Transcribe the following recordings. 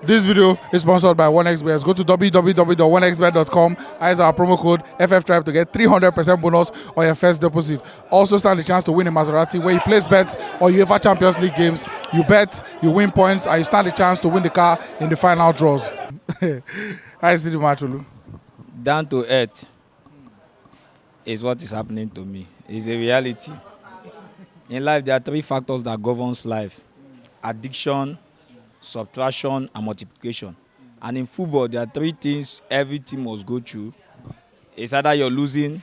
This video is sponsored by 1xbet. Go to www.1xbet.com. Use our promo code FFTribe to get 300% bonus on your first deposit. Also stand a chance to win a Maserati where you place bets or UEFA Champions League games. You bet, you win points, and you stand a chance to win the car in the final draws. How is the match, Olu? Down to earth is what is happening to me. It's a reality. In life, there are three factors that governs life: addiction, subtraction, and multiplication. And in football, there are three things every team must go through. It's either you're losing,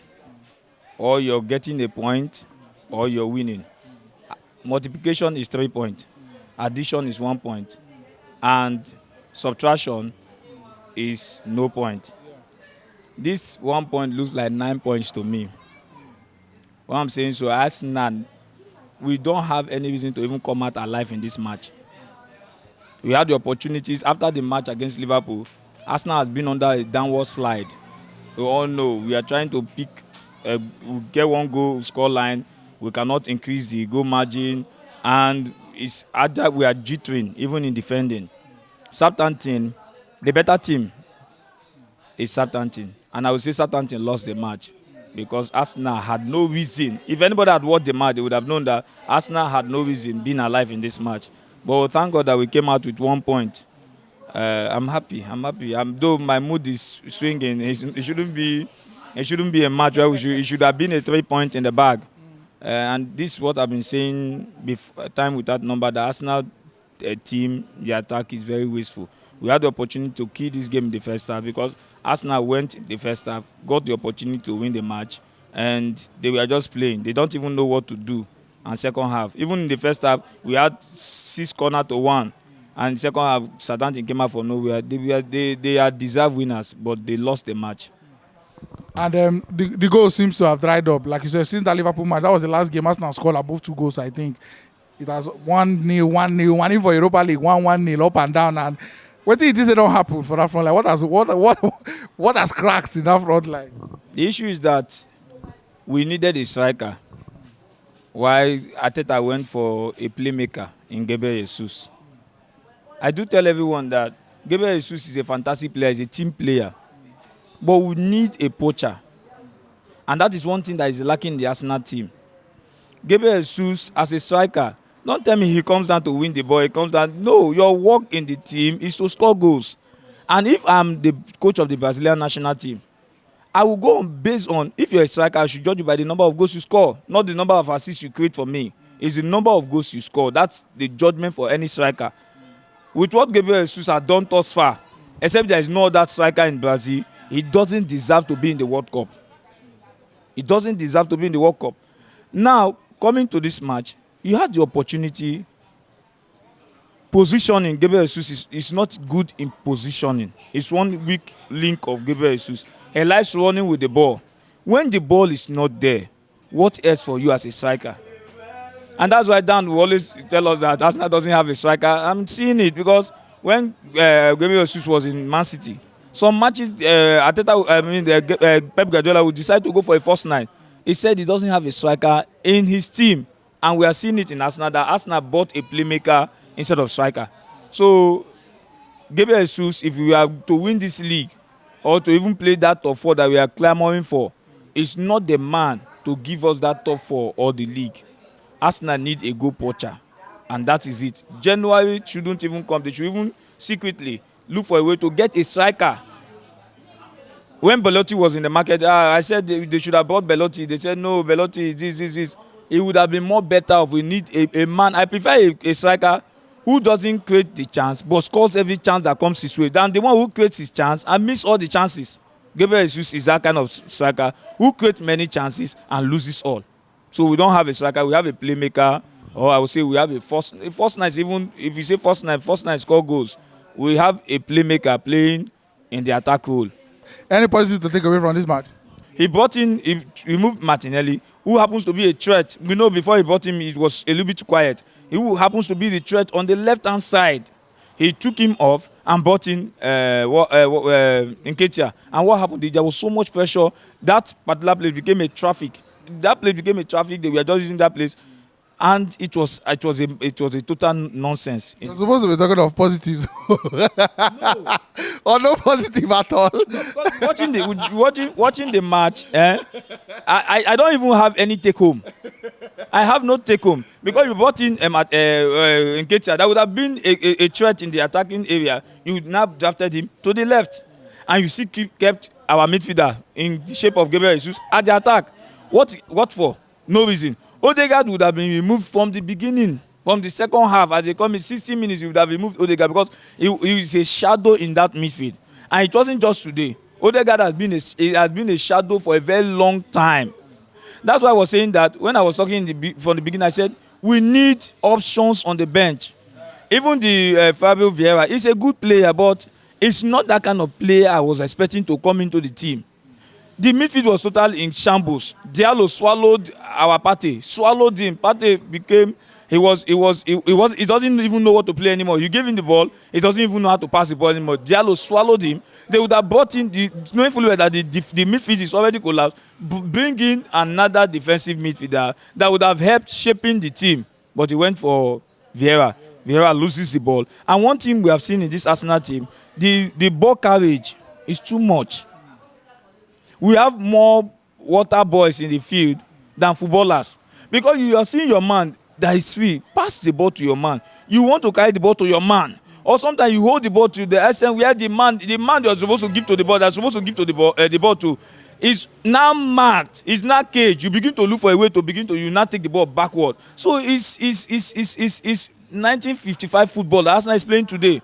or you're getting a point, or you're winning. Multiplication is 3 points. Addition is 1 point. And subtraction is no point. This 1 point looks like 9 points to me. What I'm saying, so Arsenal, we don't have any reason to even come out alive in this match. We had the opportunities after the match against Liverpool. Arsenal has been under a downward slide. We all know we are trying to pick, we get one goal score line. We cannot increase the goal margin, and it's either we are jittering even in defending. Southampton, the better team is Southampton, and I would say Southampton lost the match because Arsenal had no reason. If anybody had watched the match, they would have known that Arsenal had no reason being alive in this match. But thank God that we came out with 1 point. I'm happy. Though my mood is swinging, it shouldn't be a match where it should have been a 3 point in the bag. And this is what I've been saying before, time without number. The Arsenal team, the attack is very wasteful. We had the opportunity to kill this game in the first half because Arsenal went in the first half, got the opportunity to win the match, and they were just playing. They don't even know what to do. And second half, even in the first half, we had 6 corners to 1. And second half, Southampton came out from nowhere. They are deserved winners, but they lost the match. And the goal seems to have dried up. Like you said, since that Liverpool match, that was the last game Arsenal scored above 2 goals, I think. It has 1-0, 1-0, one in for Europa League, 1-1-0, up and down. And what did it don't happen for that front line? What has cracked in that front line? The issue is that we needed a striker, while Arteta went for a playmaker in Gabriel Jesus. I do tell everyone that Gabriel Jesus is a fantastic player, he's a team player. But we need a poacher. And that is one thing that is lacking in the Arsenal team. Gabriel Jesus, as a striker, don't tell me he comes down to win the ball, he comes down. No, your work in the team is to score goals. And if I'm the coach of the Brazilian national team, I will go on based on, if you're a striker, I should judge you by the number of goals you score, not the number of assists you create for me. It's the number of goals you score. That's the judgment for any striker. With what Gabriel Jesus has done thus far, except there is no other striker in Brazil, he doesn't deserve to be in the World Cup. He doesn't deserve to be in the World Cup. Now, coming to this match, you had the opportunity. Positioning, Gabriel Jesus is not good in positioning. It's one weak link of Gabriel Jesus. He likes running with the ball. When the ball is not there, what else for you as a striker? And that's why Dan will always tell us that Arsenal doesn't have a striker. I'm seeing it because when Gabriel Jesus was in Man City, some matches, Pep Guardiola would decide to go for a first 9. He said he doesn't have a striker in his team. And we are seeing it in Arsenal, that Arsenal bought a playmaker instead of striker. So, Gabriel Jesus, if we are to win this league, or to even play that top 4 that we are clamoring for, is not the man to give us that top 4 or the league. Arsenal needs a goal poacher, and that is it. January shouldn't even come. They should even secretly look for a way to get a striker. When Belotti was in the market, I said they should have bought Belotti. They said, no, Belotti is this. It would have been more better if we need a man. I prefer a striker who doesn't create the chance but scores every chance that comes his way than the one who creates his chance and misses all the chances. Gabriel Jesus is that kind of striker who creates many chances and loses all. So we don't have a striker, we have a playmaker, or I would say we have a first 9. Even if you say first 9 score goals, we have a playmaker playing in the attack role. Any positive to take away from this match? He moved Martinelli, who happens to be a threat. We know before he brought him, it was a little bit quiet. He who happens to be the threat on the left-hand side. He took him off and brought in Nketiah. And what happened? There was so much pressure. That particular place became a traffic. They were just using that place. and it was a total nonsense. You're supposed to be talking of positives. Or no positive at all. Watching the match, I don't even have any take home. I have no take home because you brought in Nketiah. That would have been a threat in the attacking area. You now drafted him to the left, and you see kept our midfielder in the shape of Gabriel Jesus at the attack. What for? No reason. Odegaard would have been removed from the beginning, from the second half. As they come in 60 minutes, you would have removed Odegaard because he is a shadow in that midfield. And it wasn't just today. Odegaard has been a shadow for a very long time. That's why I was saying that when I was talking from the beginning, I said we need options on the bench. Even the Fabio Vieira is a good player, but it's not that kind of player I was expecting to come into the team. The midfield was totally in shambles. Diallo swallowed our Partey, swallowed him. Partey became he doesn't even know what to play anymore. You give him the ball, he doesn't even know how to pass the ball anymore. Diallo swallowed him. They would have brought in knowing fully well that the midfield is already collapsed. Bring in another defensive midfielder that would have helped shaping the team. But he went for Vieira. Vieira loses the ball. And one thing we have seen in this Arsenal team, the ball carriage is too much. We have more water boys in the field than footballers because you are seeing your man that is free, pass the ball to your man. You want to carry the ball to your man, or sometimes you hold the ball to the extent where the man you're supposed to give to the ball, that's supposed to give to the ball to, is now marked, is now caged. You begin to look for a way to you now take the ball backward. So it's 1955 football that Arsenal is playing today.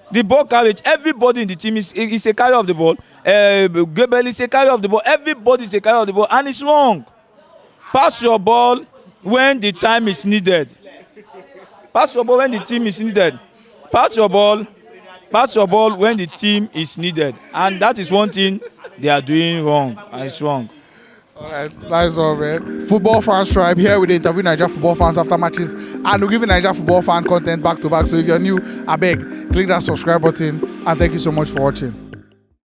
The ball carriage, everybody in the team is a carrier of the ball. Gabriel is a carrier of the ball. Everybody is a carrier of the ball, and it's wrong. Pass your ball when the time is needed. Pass your ball when the team is needed. Pass your ball when the team is needed, and that is one thing they are doing wrong, and it's wrong. All right, nice one, man. Football Fans Tribe here with the interview Naija football fans after matches, and we're giving Naija football fan content back to back. So if you're new, I beg, click that subscribe button, and thank you so much for watching.